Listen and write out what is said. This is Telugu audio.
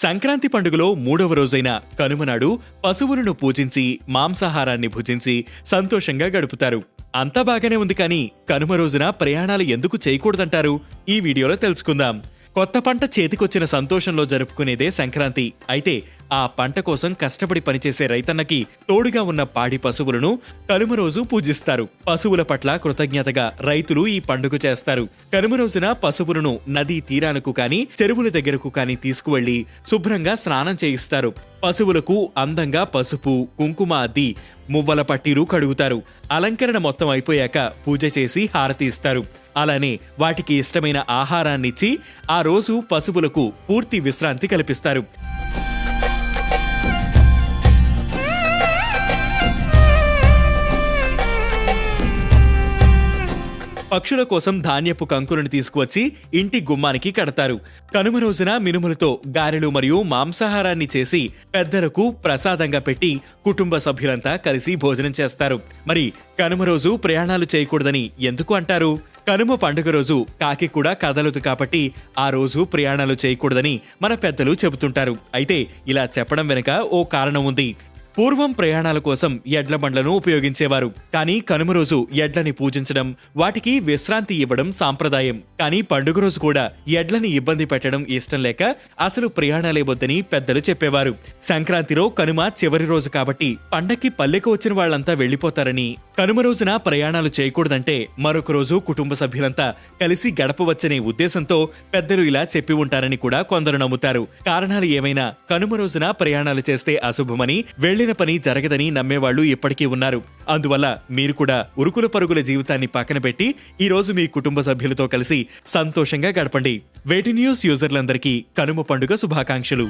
సంక్రాంతి పండుగలో మూడవ రోజైన కనుమనాడు పశువులను పూజించి మాంసాహారాన్ని భుజించి సంతోషంగా గడుపుతారు. అంతా బాగానే ఉంది, కానీ కనుమ రోజున ప్రయాణాలు ఎందుకు చేయకూడదంటారు? ఈ వీడియోలో తెలుసుకుందాం. కొత్త పంట చేతికొచ్చిన సంతోషంలో జరుపుకునేదే సంక్రాంతి. అయితే ఆ పంట కోసం కష్టపడి పనిచేసే రైతన్నకి తోడుగా ఉన్న పాడి పశువులను కనుమ రోజు పూజిస్తారు. పశువుల పట్ల కృతజ్ఞతగా రైతులు ఈ పండుగ చేస్తారు. కనుమ రోజున పశువులను నదీ తీరాలకు కాని చెరువుల దగ్గరకు కాని తీసుకువెళ్లి శుభ్రంగా స్నానం చేయిస్తారు. పశువులకు అందంగా పసుపు, కుంకుమ అద్ది మువ్వల పట్టీలు కడుగుతారు. అలంకరణ మొత్తం అయిపోయాక పూజ చేసి హారతి ఇస్తారు. అలానే వాటికి ఇష్టమైన ఆహారాన్నిచ్చి ఆ రోజు పశువులకు పూర్తి విశ్రాంతి కల్పిస్తారు. పక్షుల కోసం ధాన్యపు కంకులను తీసుకువచ్చి ఇంటి గుమ్మానికి కడతారు. కనుమ రోజున మినుములతో గారెలు మరియు మాంసాహారాన్ని చేసి పెద్దలకు ప్రసాదంగా పెట్టి కుటుంబ సభ్యులంతా కలిసి భోజనం చేస్తారు. మరి కనుమ రోజు ప్రయాణాలు చేయకూడదని ఎందుకు అంటారు? కనుమ పండుగ రోజు కాకి కూడా కదలదు కాబట్టి ఆ రోజు ప్రయాణాలు చేయకూడదని మన పెద్దలు చెబుతుంటారు. అయితే ఇలా చెప్పడం వెనుక ఓ కారణం ఉంది. పూర్వం ప్రయాణాల కోసం ఎడ్ల బండ్లను ఉపయోగించేవారు. కానీ కనుమ రోజు ఎడ్లని పూజించడం, వాటికి విశ్రాంతి ఇవ్వడం సాంప్రదాయం. కానీ పండుగ రోజు కూడా ఎడ్లని ఇబ్బంది పెట్టడం ఇష్టం లేక అసలు ప్రయాణాలే వద్దని పెద్దలు చెప్పేవారు. సంక్రాంతిలో కనుమ చివరి రోజు కాబట్టి పండక్కి పల్లెకు వచ్చిన వాళ్లంతా వెళ్లిపోతారని, కనుమ రోజున ప్రయాణాలు చేయకూడదంటే మరొక రోజు కుటుంబ సభ్యులంతా కలిసి గడపవచ్చనే ఉద్దేశంతో పెద్దలు ఇలా చెప్పి ఉంటారని కూడా కొందరు నమ్ముతారు. కారణాలు ఏమైనా కనుమ రోజున ప్రయాణాలు చేస్తే అశుభమని, వెళ్లిన పని జరగదని నమ్మేవాళ్లు ఇప్పటికీ ఉన్నారు. అందువల్ల మీరు కూడా ఉరుకుల పరుగుల జీవితాన్ని పక్కన పెట్టి ఈ రోజు మీ కుటుంబ సభ్యులతో కలిసి సంతోషంగా గడపండి. వేటి న్యూస్ యూజర్లందరికీ కనుమ పండుగ శుభాకాంక్షలు.